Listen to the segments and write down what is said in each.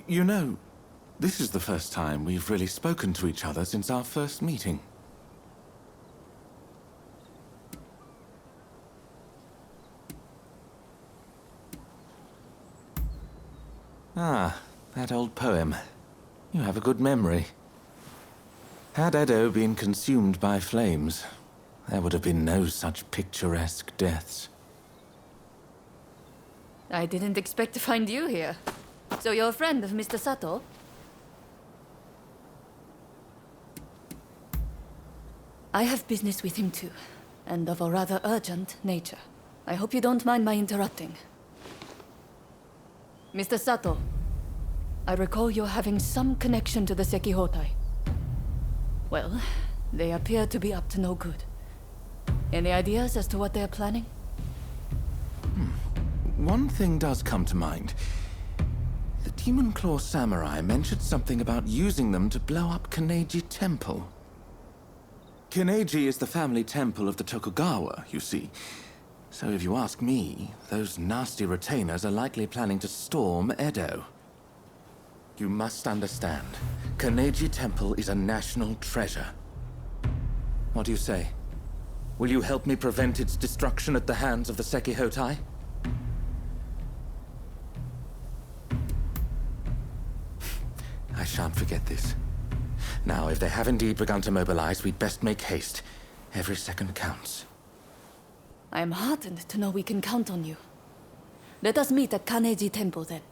You know, this is the first time we've really spoken to each other since our first meeting. Ah, that old poem. You have a good memory. Had Edo been consumed by flames, there would have been no such picturesque deaths. I didn't expect to find you here. So you're a friend of Mr. Sato? I have business with him too, and of a rather urgent nature. I hope you don't mind my interrupting. Mr. Sato, I recall you having some connection to the Sekihotai. Well, they appear to be up to no good. Any ideas as to what they are planning? One thing does come to mind. The Demon Claw Samurai mentioned something about using them to blow up Kaneji Temple. Kaneji is the family temple of the Tokugawa, you see. So if you ask me, those nasty retainers are likely planning to storm Edo. You must understand, Kaneji Temple is a national treasure. What do you say? Will you help me prevent its destruction at the hands of the Sekihotai? I shan't forget this. Now, if they have indeed begun to mobilize, we'd best make haste. Every second counts. I am heartened to know we can count on you. Let us meet at Kaneji Temple then.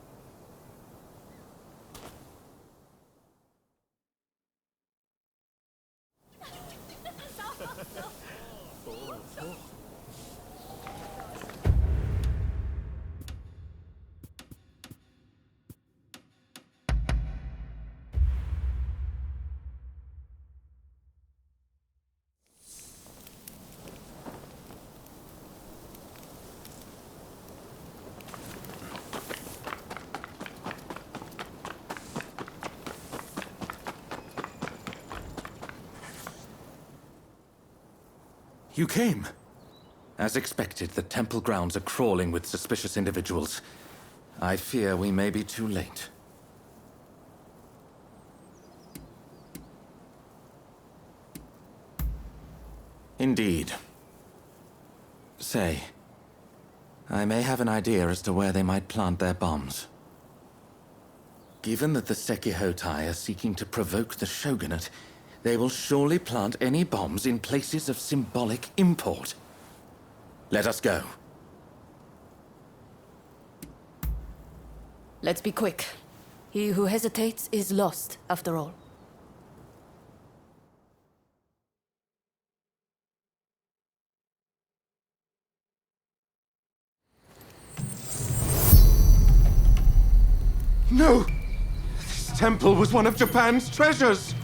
You came. As expected, the temple grounds are crawling with suspicious individuals. I fear we may be too late. Indeed. Say, I may have an idea as to where they might plant their bombs. Given that the Sekihotai are seeking to provoke the shogunate, they will surely plant any bombs in places of symbolic import. Let us go. Let's be quick. He who hesitates is lost, after all. No! This temple was one of Japan's treasures!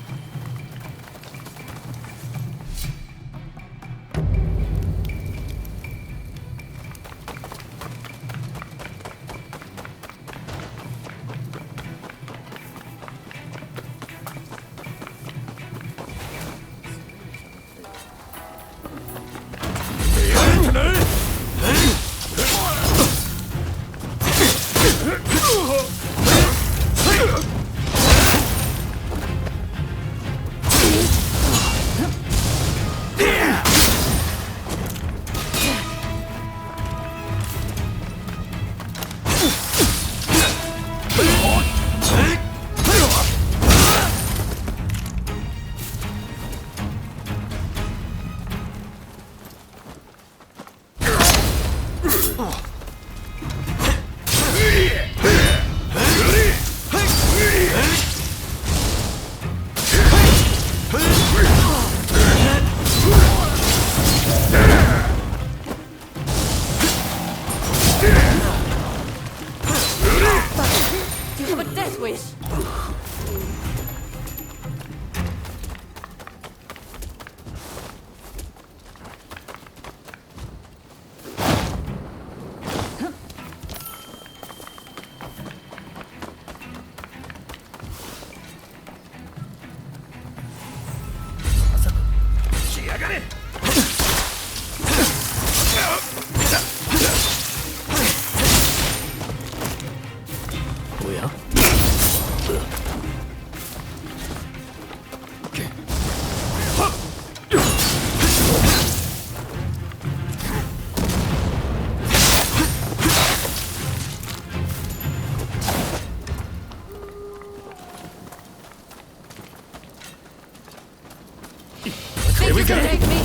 You can take me.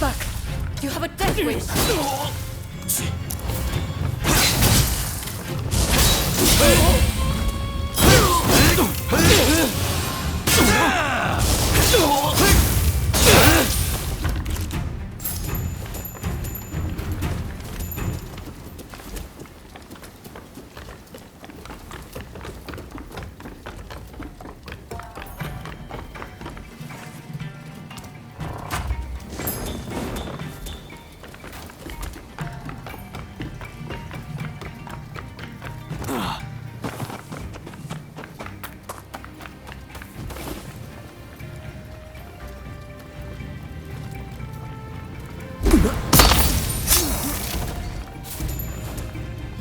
Back. You have a death wish.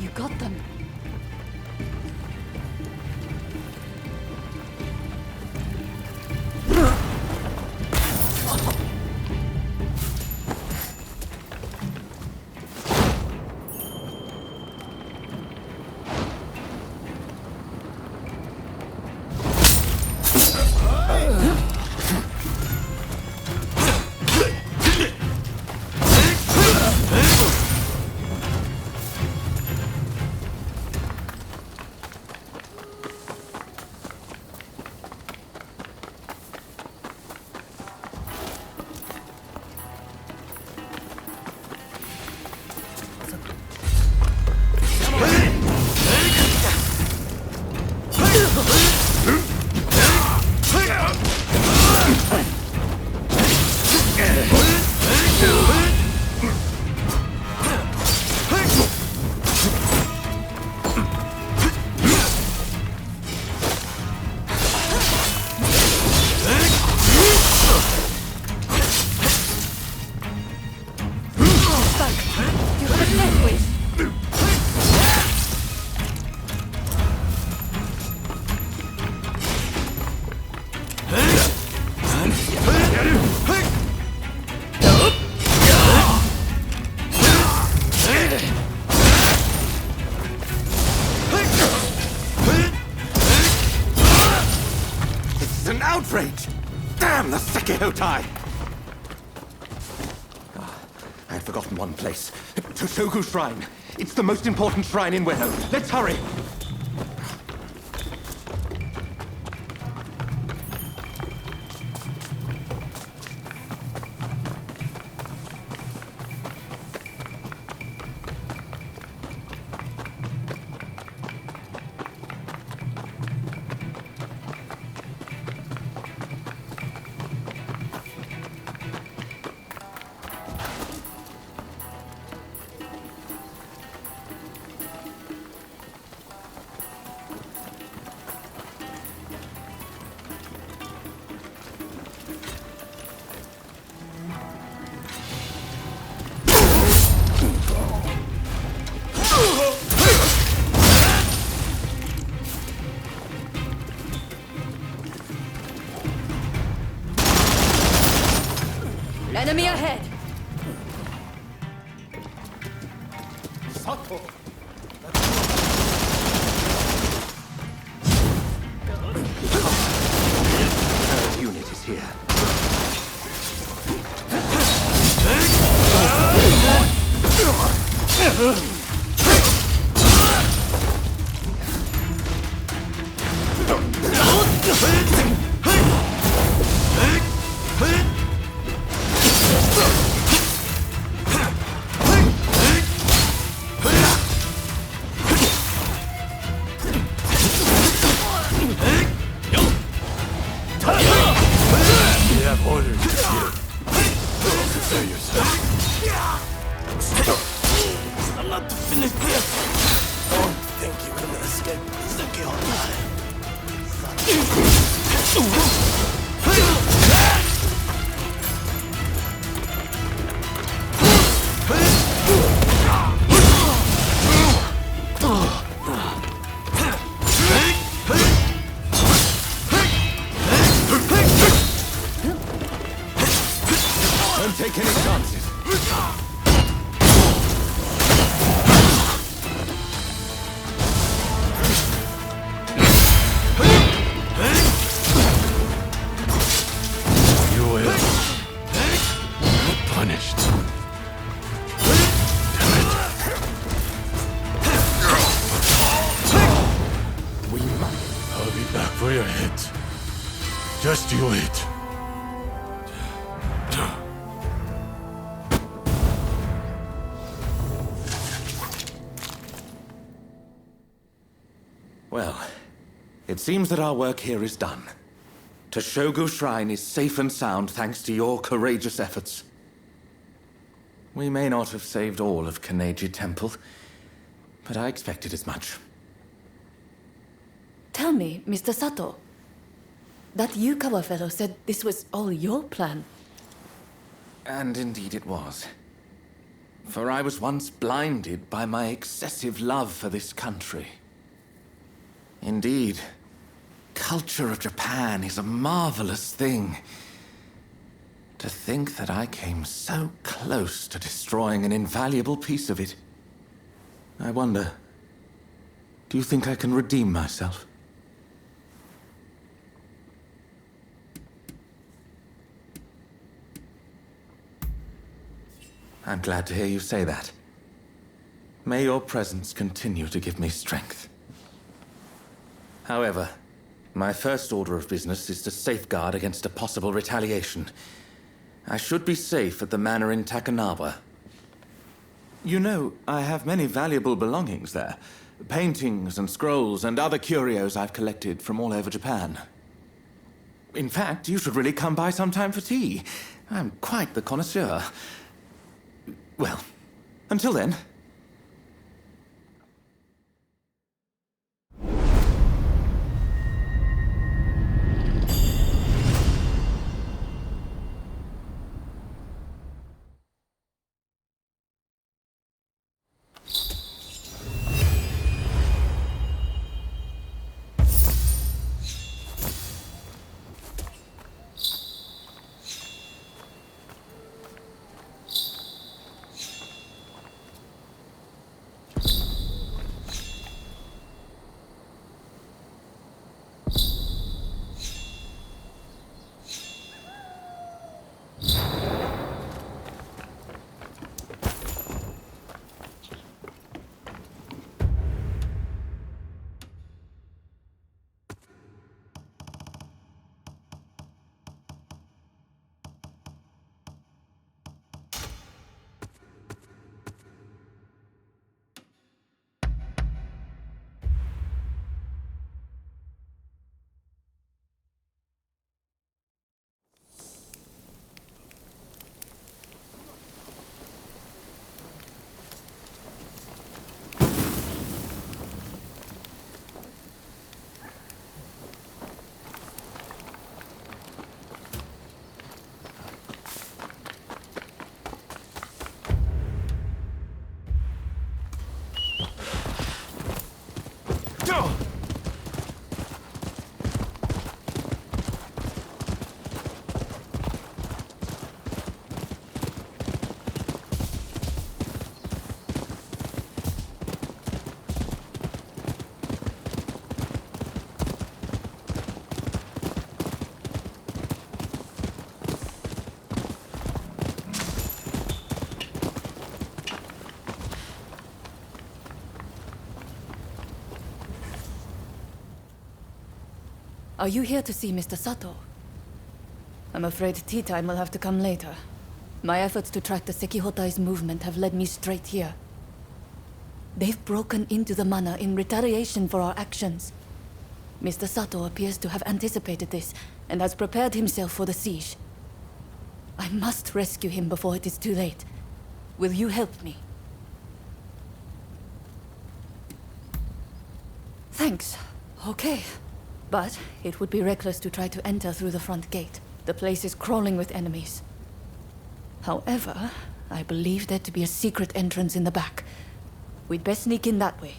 You got them. Outrage! Damn the Sekihotai! I had forgotten one place. Toshogu Shrine. It's the most important shrine in Ueno. Let's hurry! Enemy ahead! Sato! Third unit is here. I'm not to finish this. Don't think you can escape the kill. Don't take any chances. You will be punished. Damn it. We must. I'll be back for your heads. Just you wait. Well, it seems that our work here is done. Toshogu Shrine is safe and sound thanks to your courageous efforts. We may not have saved all of Kaneji Temple, but I expected as much. Tell me, Mr. Sato. That Yukawa fellow said this was all your plan. And indeed it was. For I was once blinded by my excessive love for this country. Indeed, culture of Japan is a marvelous thing. To think that I came so close to destroying an invaluable piece of it. I wonder, do you think I can redeem myself? I'm glad to hear you say that. May your presence continue to give me strength. However, my first order of business is to safeguard against a possible retaliation. I should be safe at the manor in Takanawa. You know, I have many valuable belongings there. Paintings and scrolls and other curios I've collected from all over Japan. In fact, you should really come by sometime for tea. I'm quite the connoisseur. Well, until then. Are you here to see Mr. Sato? I'm afraid tea time will have to come later. My efforts to track the Sekihotai's movement have led me straight here. They've broken into the manor in retaliation for our actions. Mr. Sato appears to have anticipated this and has prepared himself for the siege. I must rescue him before it is too late. Will you help me? Thanks. Okay. But it would be reckless to try to enter through the front gate. The place is crawling with enemies. However, I believe there to be a secret entrance in the back. We'd best sneak in that way.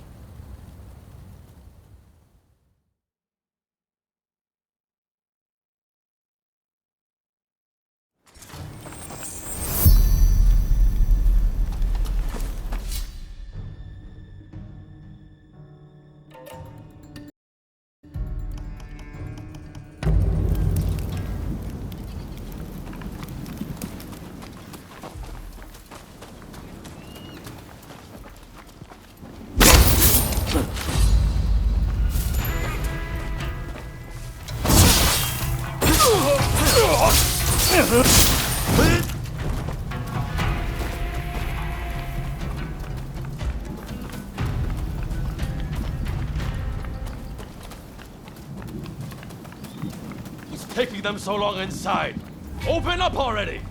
taking them so long inside? Open up already!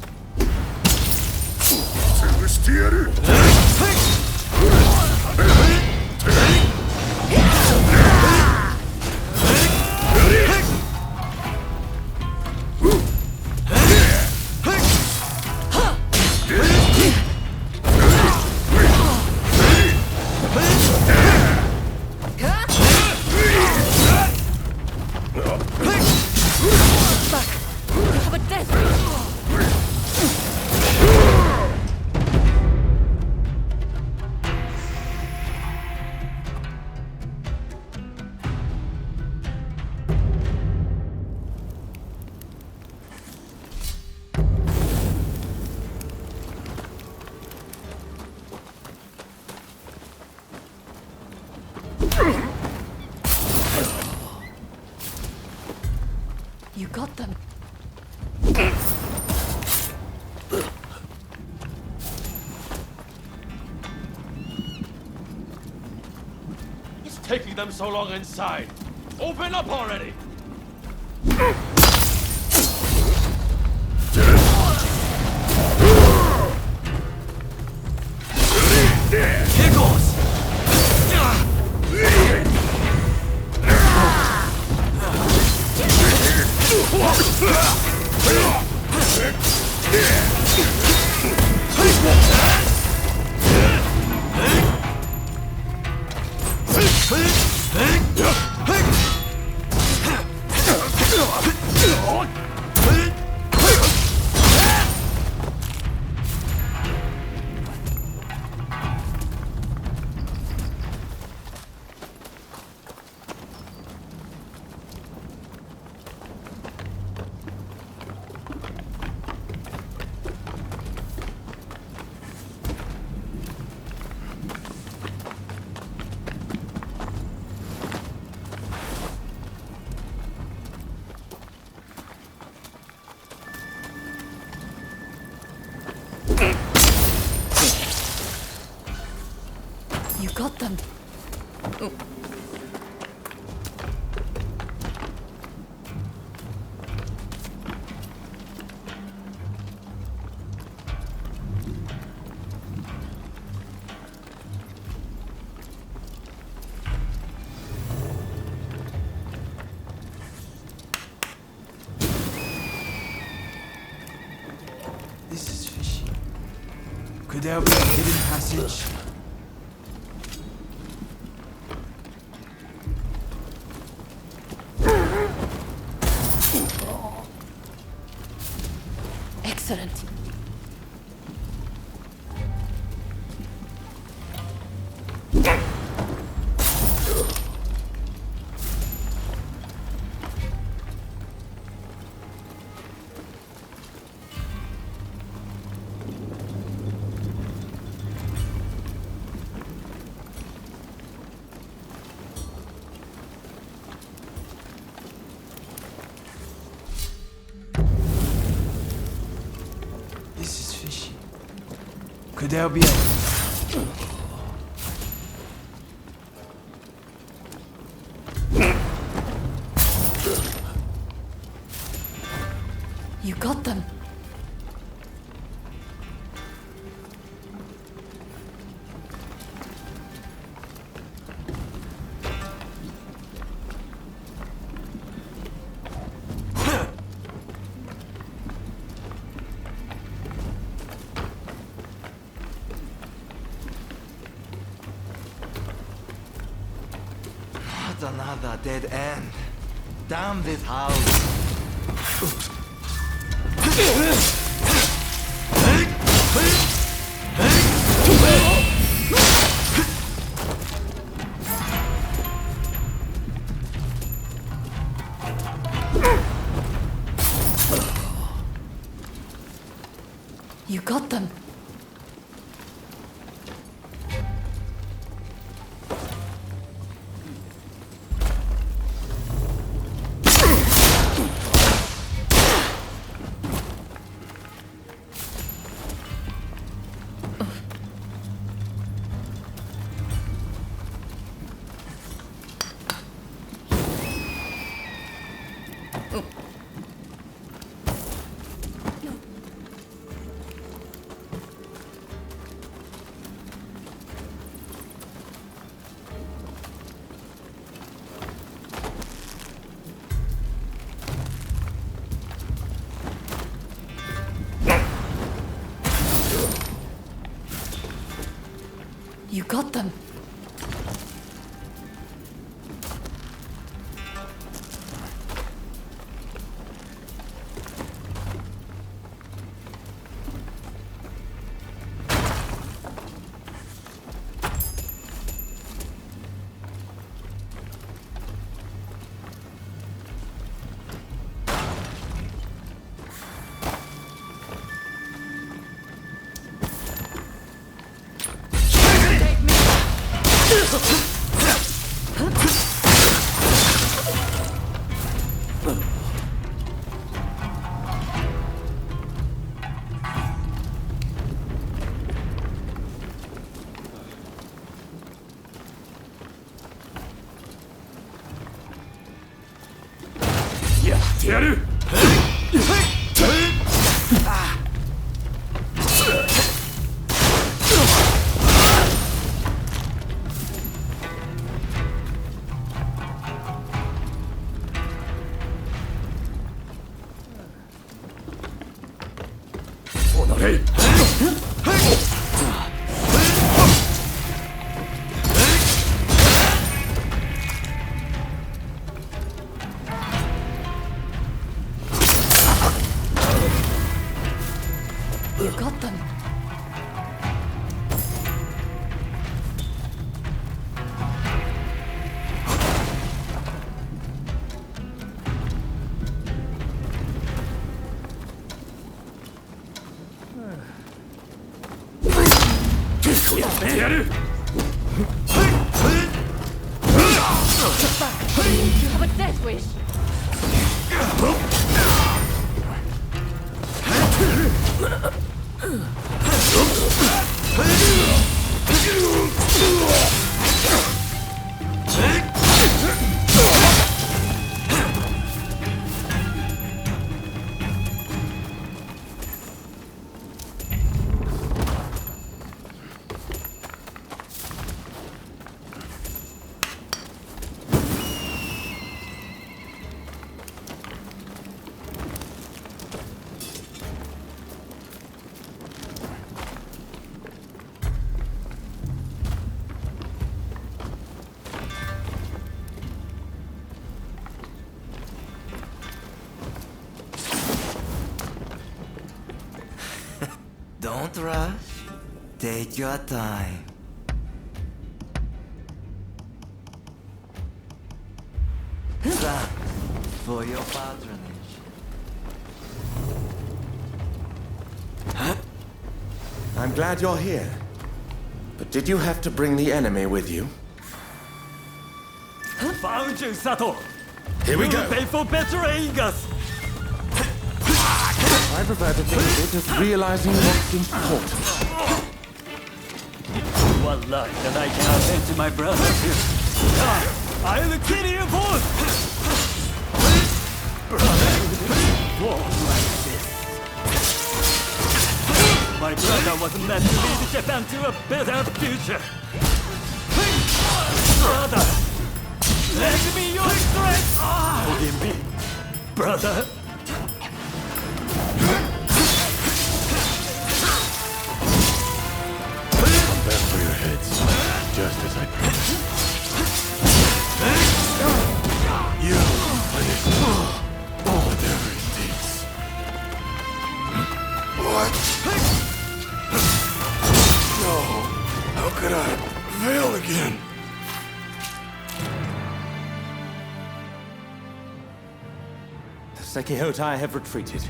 Have a death ray. You got them. What's taking them so long inside? Open up already! Here goes! You got them. Oh. This is fishy. Could there be a hidden passage? Excellent. This is fishy. Could there be a... You got them. Not another dead end. Damn this house. You got them. You got them. You got them. You have a death wish. Don't rush. Take your time. Thanks for your patronage. I'm glad you're here. But did you have to bring the enemy with you? Found you, Sato! Here we You go! pay for betraying us! I prefer to think of it as realizing what's important. What luck that I can avenge my brother too. I'll kill you both! Brother, war like this. My brother was meant to lead Japan to a better future. Brother, lend me your strength! Forgive me, brother. Back for your heads, just as I promised. You punish whatever it takes. What? No. How could I fail again? The Sekihotai have retreated.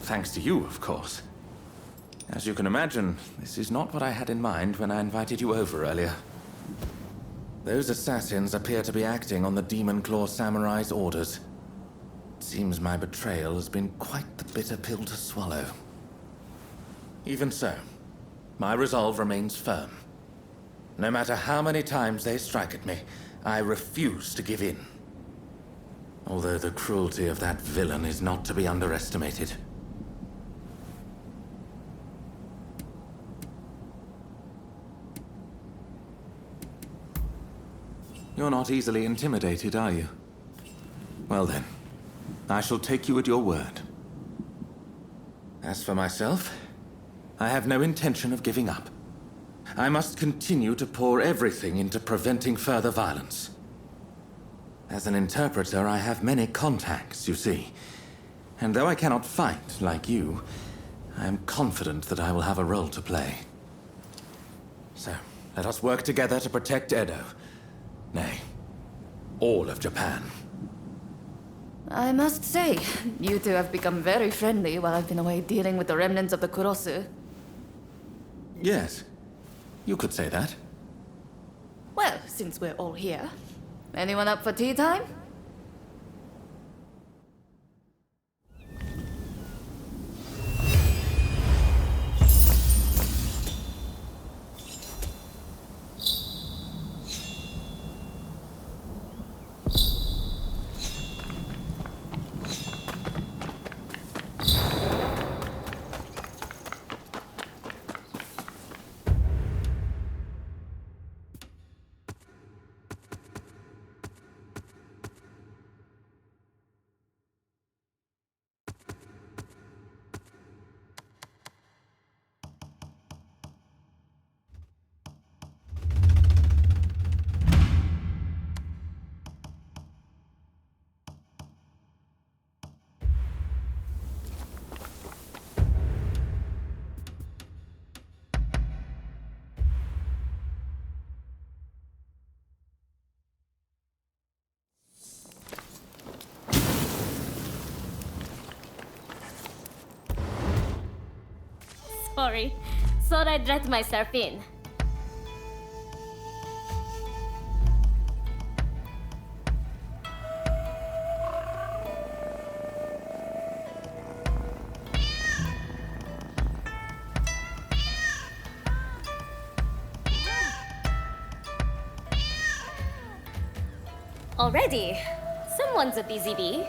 Thanks to you, of course. As you can imagine, this is not what I had in mind when I invited you over earlier. Those assassins appear to be acting on the Demon Claw Samurai's orders. It seems my betrayal has been quite the bitter pill to swallow. Even so, my resolve remains firm. No matter how many times they strike at me, I refuse to give in. Although the cruelty of that villain is not to be underestimated. You're not easily intimidated, are you? Well then, I shall take you at your word. As for myself, I have no intention of giving up. I must continue to pour everything into preventing further violence. As an interpreter, I have many contacts, you see. And though I cannot fight like you, I am confident that I will have a role to play. So, let us work together to protect Edo. Nay, all of Japan. I must say, you two have become very friendly while I've been away dealing with the remnants of the Kurosu. Yes, you could say that. Well, since we're all here, anyone up for tea time? Sorry. Thought I'd let myself in. Already? Someone's a busy bee.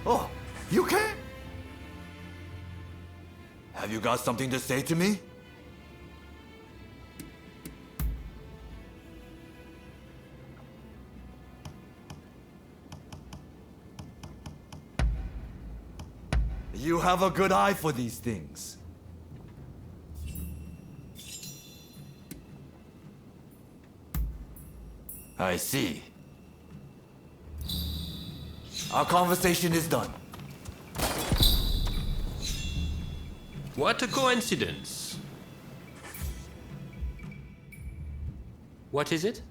Oh, you can? Have you got something to say to me? You have a good eye for these things. I see. Our conversation is done. What a coincidence. What is it?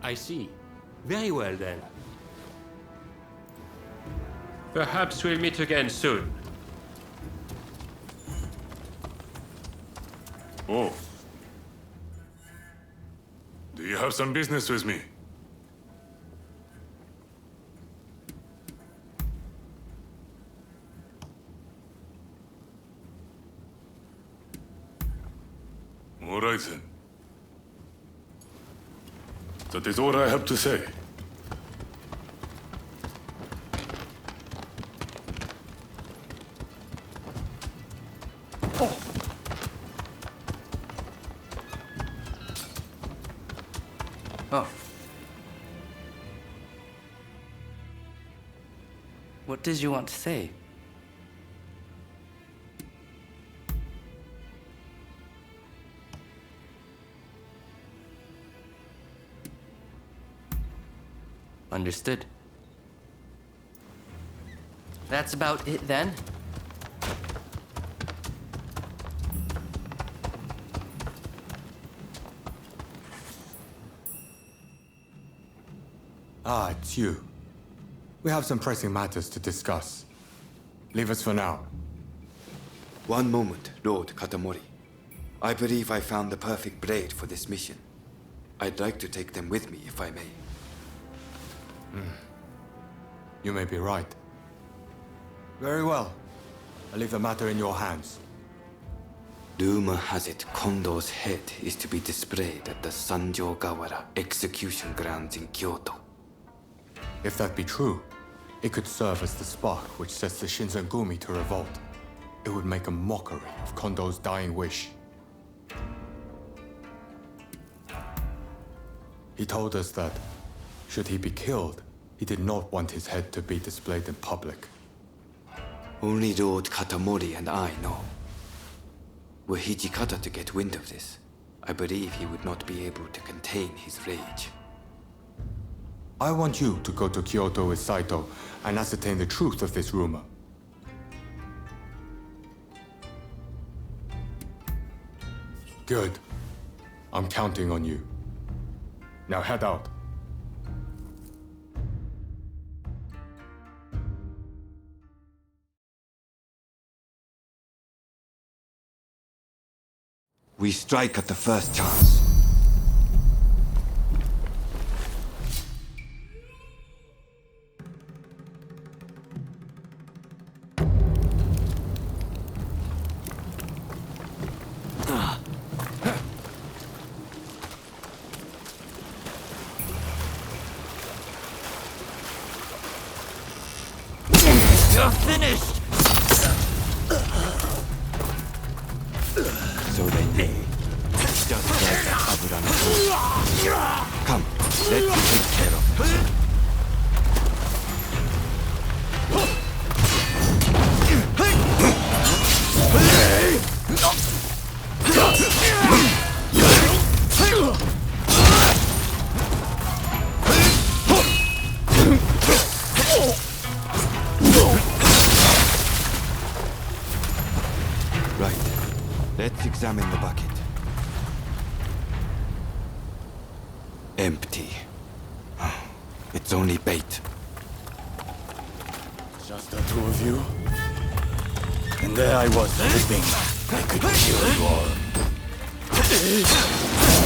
I see. Very well then. Perhaps we'll meet again soon. Oh. Do you have some business with me? All right then. That is all I have to say. Oh. What did you want to say? Understood. That's about it then? Ah, it's you. We have some pressing matters to discuss. Leave us for now. One moment, Lord Katamori. I believe I found the perfect blade for this mission. I'd like to take them with me, if I may. You may be right. Very well. I leave the matter in your hands. Rumor has it Kondo's head is to be displayed at the Sanjo-gawara execution grounds in Kyoto. If that be true, it could serve as the spark which sets the Shinzengumi to revolt. It would make a mockery of Kondo's dying wish. He told us that, should he be killed, he did not want his head to be displayed in public. Only Lord Katamori and I know. Were Hijikata to get wind of this, I believe he would not be able to contain his rage. I want you to go to Kyoto with Saito and ascertain the truth of this rumor. Good. I'm counting on you. Now head out. We strike at the first chance. You're finished! So they may. Just like that Abura no Toad. Come, let's take care of them. Right. Let's examine the bucket. Empty. It's only bait. Just the two of you? And there I was hoping I could kill you all.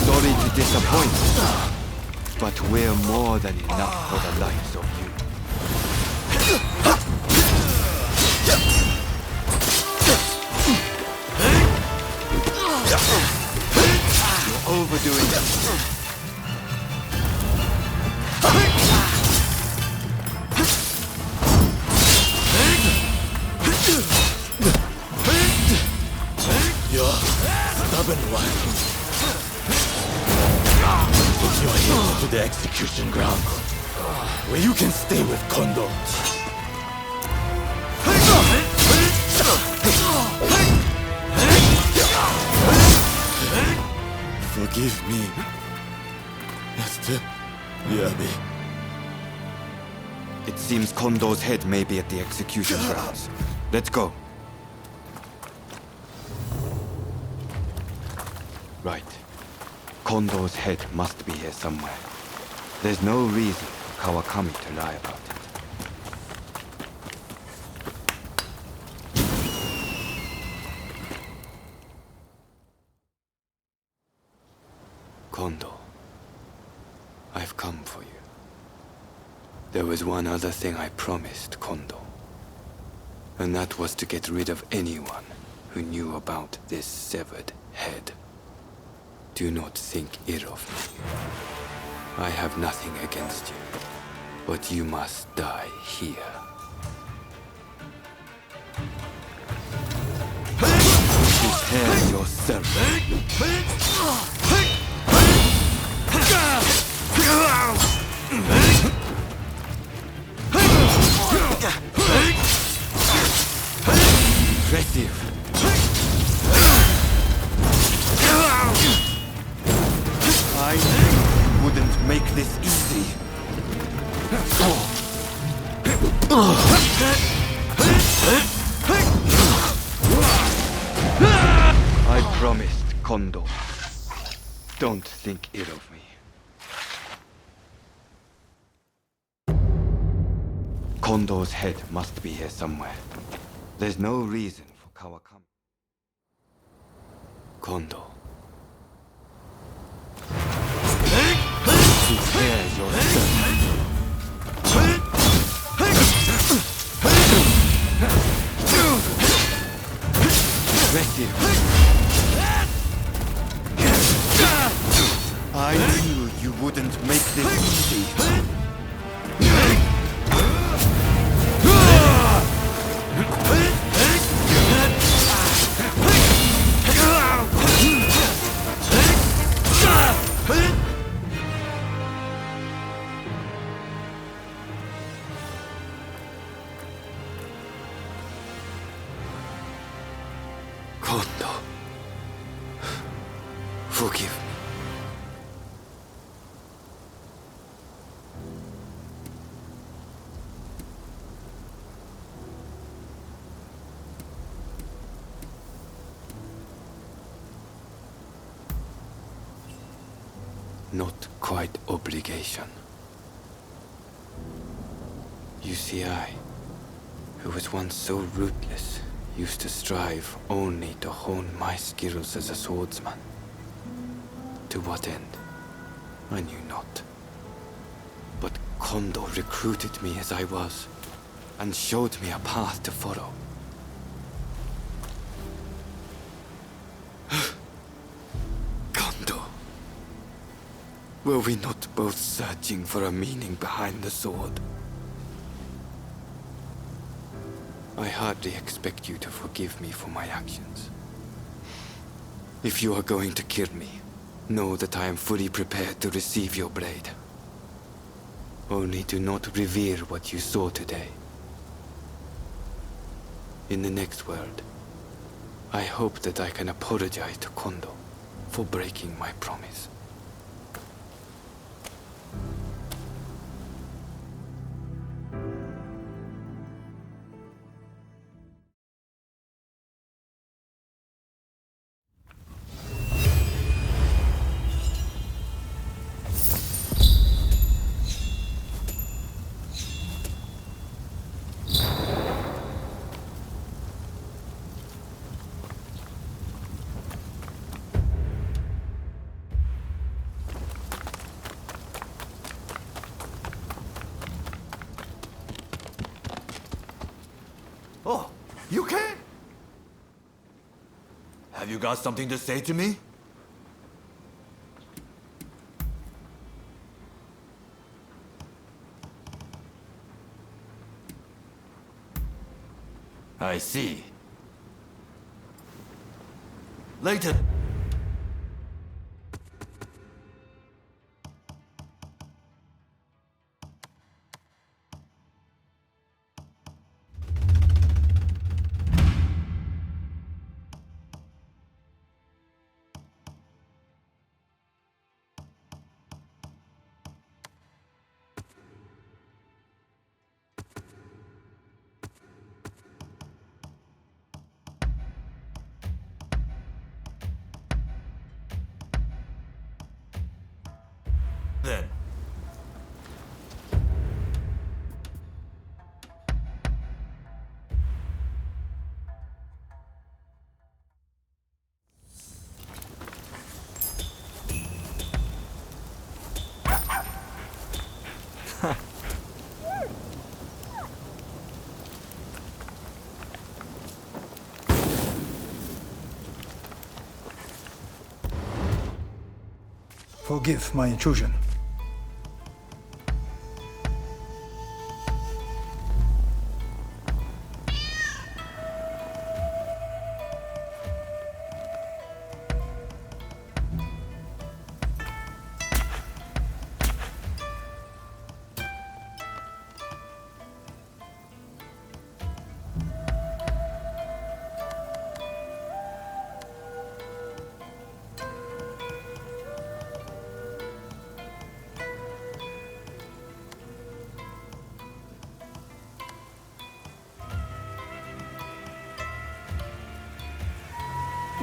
Sorry to disappoint, but we're more than enough for the likes of you. You're overdoing it. You're stubborn one. If you're headed to the execution grounds, where you can stay with Kondo. Forgive me, Master Yabe. It seems Kondo's head may be at the execution grounds. Let's go. Right. Kondo's head must be here somewhere. There's no reason for Kawakami to lie about it. Kondo, I've come for you. There was one other thing I promised Kondo, and that was to get rid of anyone who knew about this severed head. Do not think ill of me. I have nothing against you, but you must die here. Prepare yourself. Impressive. I wouldn't make this easy. I promised Kondo. Don't think ill of me. Kondo's head must be here somewhere. There's no reason for Kawakami. Kondo. Prepare yourself. Aggressive. I knew you wouldn't make this easy. Kondo. Forgive me. Not quite obligation. You see, I, who was once so ruthless, used to strive only to hone my skills as a swordsman. To what end? I knew not. But Kondo recruited me as I was, and showed me a path to follow. Kondo. Were we not both searching for a meaning behind the sword? I hardly expect you to forgive me for my actions. If you are going to kill me, know that I am fully prepared to receive your blade. Only do not reveal what you saw today. In the next world, I hope that I can apologize to Kondo for breaking my promise. Oh, you can? Have you got something to say to me? I see. Later. Then. Forgive my intrusion.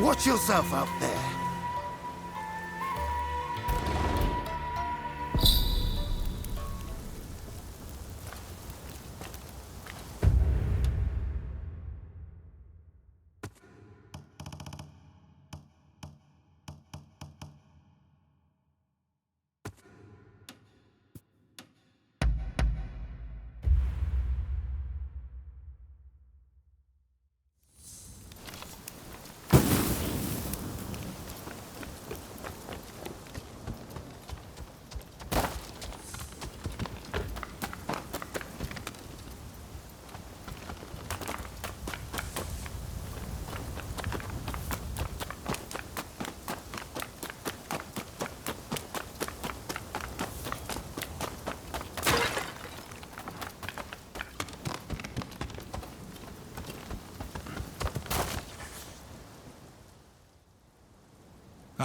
Watch yourself out there.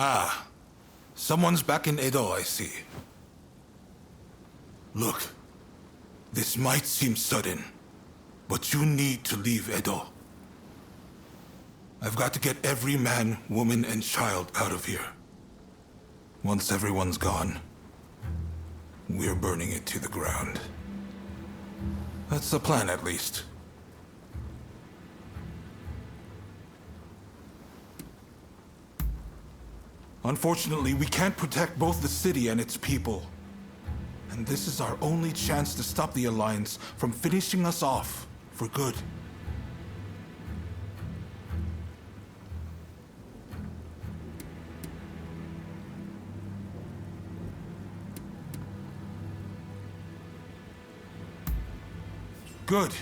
Ah, someone's back in Edo, I see. Look, this might seem sudden, but you need to leave Edo. I've got to get every man, woman, and child out of here. Once everyone's gone, we're burning it to the ground. That's the plan, at least. Unfortunately, we can't protect both the city and its people. And this is our only chance to stop the Alliance from finishing us off for good. Good,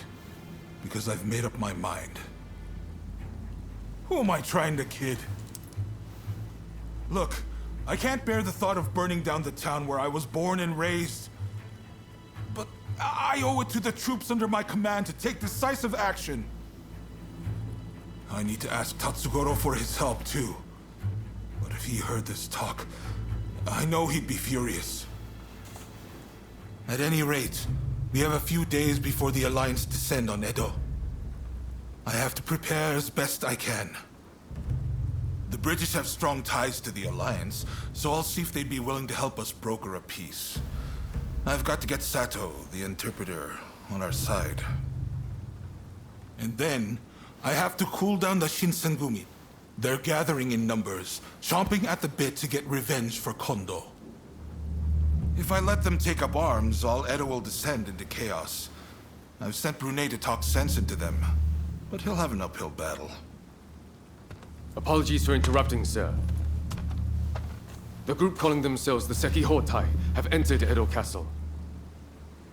because I've made up my mind. Who am I trying to kid? Look, I can't bear the thought of burning down the town where I was born and raised. But I owe it to the troops under my command to take decisive action. I need to ask Tatsugoro for his help, too. But if he heard this talk, I know he'd be furious. At any rate, we have a few days before the Alliance descend on Edo. I have to prepare as best I can. The British have strong ties to the Alliance, so I'll see if they'd be willing to help us broker a peace. I've got to get Sato, the interpreter, on our side. And then, I have to cool down the Shinsengumi. They're gathering in numbers, chomping at the bit to get revenge for Kondo. If I let them take up arms, all Edo will descend into chaos. I've sent Brunei to talk sense into them, but he'll have an uphill battle. Apologies for interrupting, sir. The group calling themselves the Sekihotai have entered Edo Castle.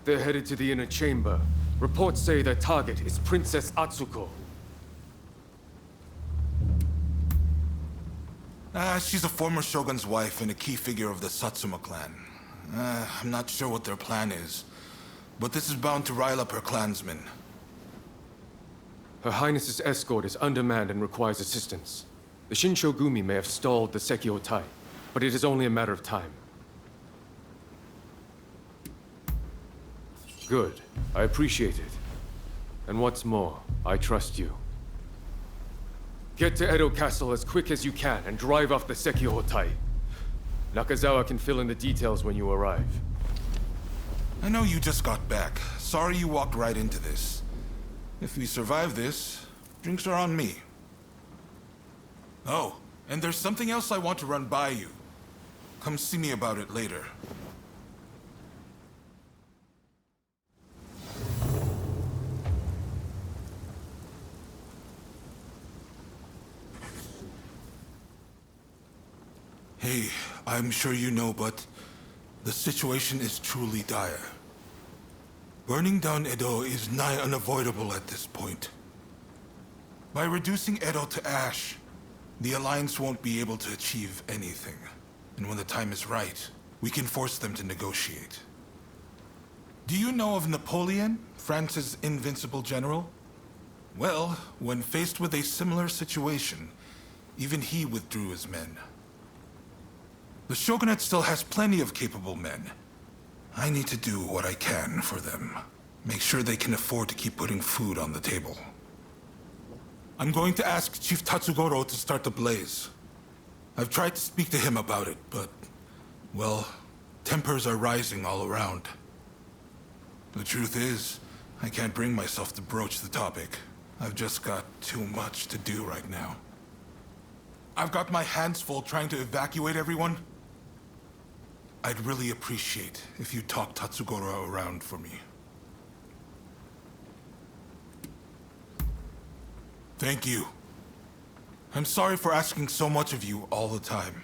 They're headed to the inner chamber. Reports say their target is Princess Atsuko. She's a former shogun's wife and a key figure of the Satsuma clan. I'm not sure what their plan is, but this is bound to rile up her clansmen. Her Highness's escort is undermanned and requires assistance. The Shinshogumi may have stalled the Sekihotai, but it is only a matter of time. Good. I appreciate it. And what's more, I trust you. Get to Edo Castle as quick as you can and drive off the Sekihotai. Nakazawa can fill in the details when you arrive. I know you just got back. Sorry you walked right into this. If we survive this, drinks are on me. Oh, and there's something else I want to run by you. Come see me about it later. Hey, I'm sure you know, but the situation is truly dire. Burning down Edo is nigh unavoidable at this point. By reducing Edo to ash, the Alliance won't be able to achieve anything. And when the time is right, we can force them to negotiate. Do you know of Napoleon, France's invincible general? Well, when faced with a similar situation, even he withdrew his men. The Shogunate still has plenty of capable men. I need to do what I can for them. Make sure they can afford to keep putting food on the table. I'm going to ask Chief Tatsugoro to start the blaze. I've tried to speak to him about it, but, well, tempers are rising all around. The truth is, I can't bring myself to broach the topic. I've just got too much to do right now. I've got my hands full trying to evacuate everyone. I'd really appreciate if you talk Tatsugoro around for me. Thank you. I'm sorry for asking so much of you all the time.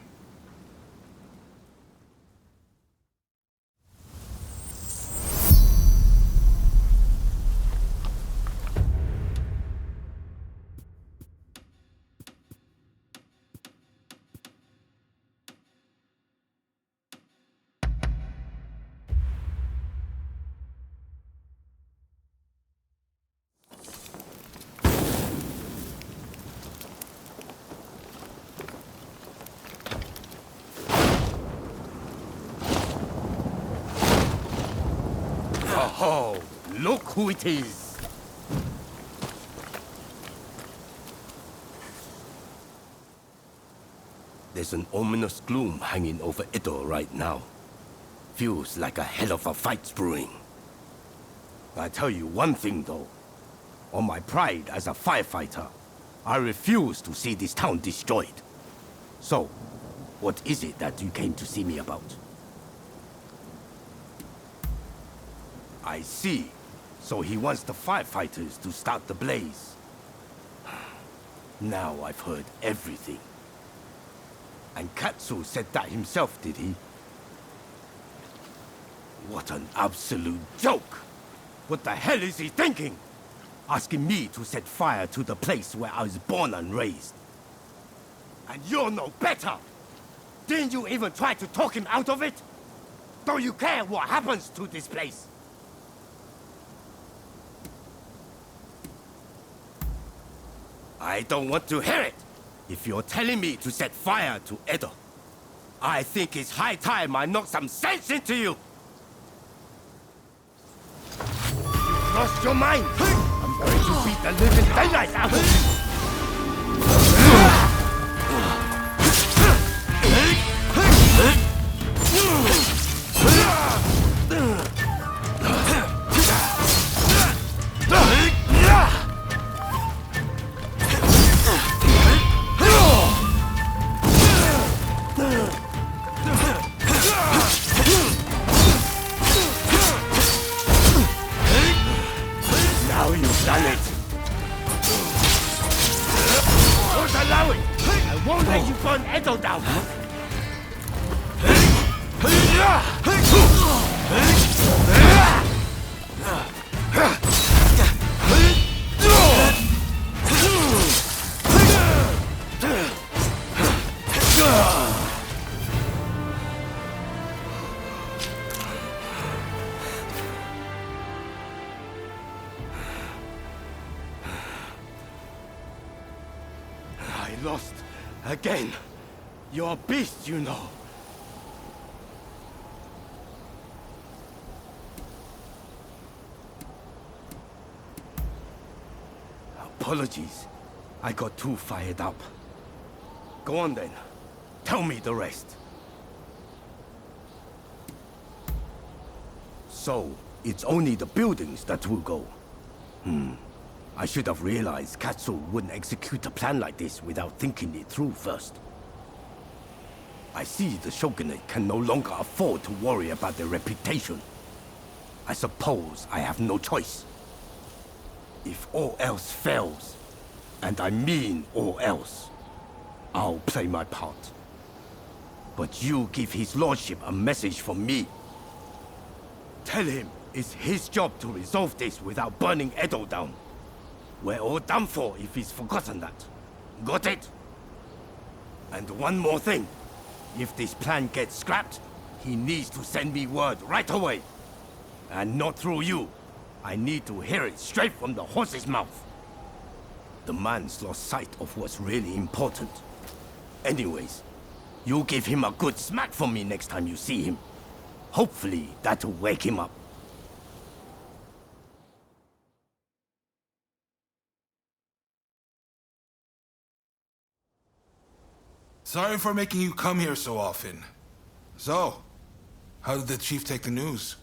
who it is. There's an ominous gloom hanging over Edo right now. Feels like a hell of a fight's brewing. I tell you one thing though. On my pride as a firefighter, I refuse to see this town destroyed. So, what is it that you came to see me about? I see. So he wants the firefighters to start the blaze. Now I've heard everything. And Katsu said that himself, did he? What an absolute joke! What the hell is he thinking? Asking me to set fire to the place where I was born and raised. And you're no better! Didn't you even try to talk him out of it? Don't you care what happens to this place? I don't want to hear it! If you're telling me to set fire to Edo, I think it's high time I knock some sense into you! You've lost your mind! I'm going to beat the living daylights out of you! Now you've done it! Don't allow it! I won't let you burn Edo down! I lost again. You're a beast, you know. Apologies. I got too fired up. Go on then. Tell me the rest. So, it's only the buildings that will go. I should have realized Katsu wouldn't execute a plan like this without thinking it through first. I see the Shogunate can no longer afford to worry about their reputation. I suppose I have no choice. If all else fails, and I mean all else, I'll play my part. But you give his lordship a message from me. Tell him it's his job to resolve this without burning Edo down. We're all done for if he's forgotten that. Got it? And one more thing. If this plan gets scrapped, he needs to send me word right away. And not through you. I need to hear it straight from the horse's mouth. The man's lost sight of what's really important. Anyways, you give him a good smack from me next time you see him. Hopefully, that'll wake him up. Sorry for making you come here so often. So, how did the chief take the news?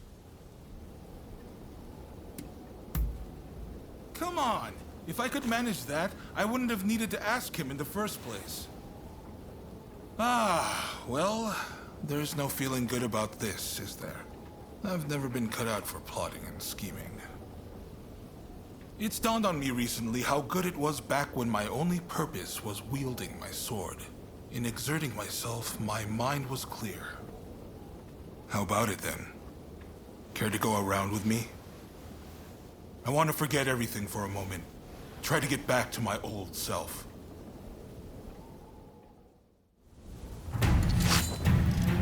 Come on! If I could manage that, I wouldn't have needed to ask him in the first place. Well, there's no feeling good about this, is there? I've never been cut out for plotting and scheming. It's dawned on me recently how good it was back when my only purpose was wielding my sword. In exerting myself, my mind was clear. How about it then? Care to go around with me? I want to forget everything for a moment. Try to get back to my old self.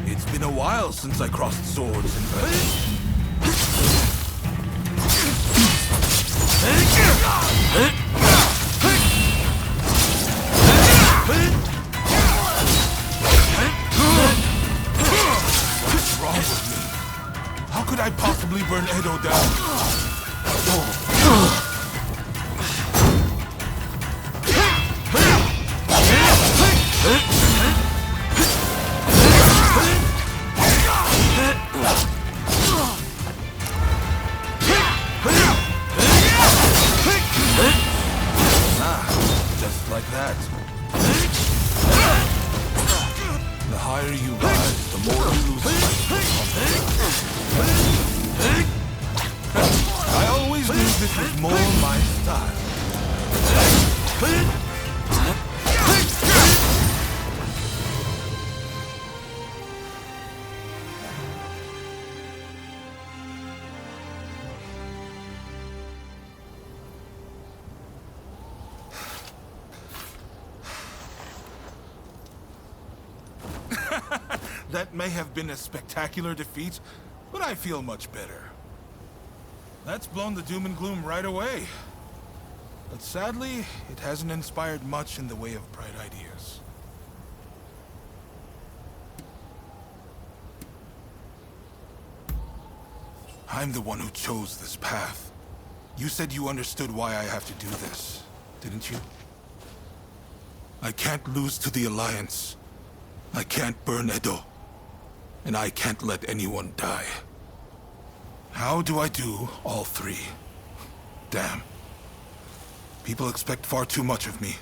It's been a while since I crossed swords and What's wrong with me? How could I possibly burn Edo down? higher you rise, the more you lose sight. I always knew this was more my style. That may have been a spectacular defeat, but I feel much better. That's blown the doom and gloom right away. But sadly, it hasn't inspired much in the way of bright ideas. I'm the one who chose this path. You said you understood why I have to do this, didn't you? I can't lose to the Alliance. I can't burn Edo. And I can't let anyone die. How do I do all three? Damn. People expect far too much of me.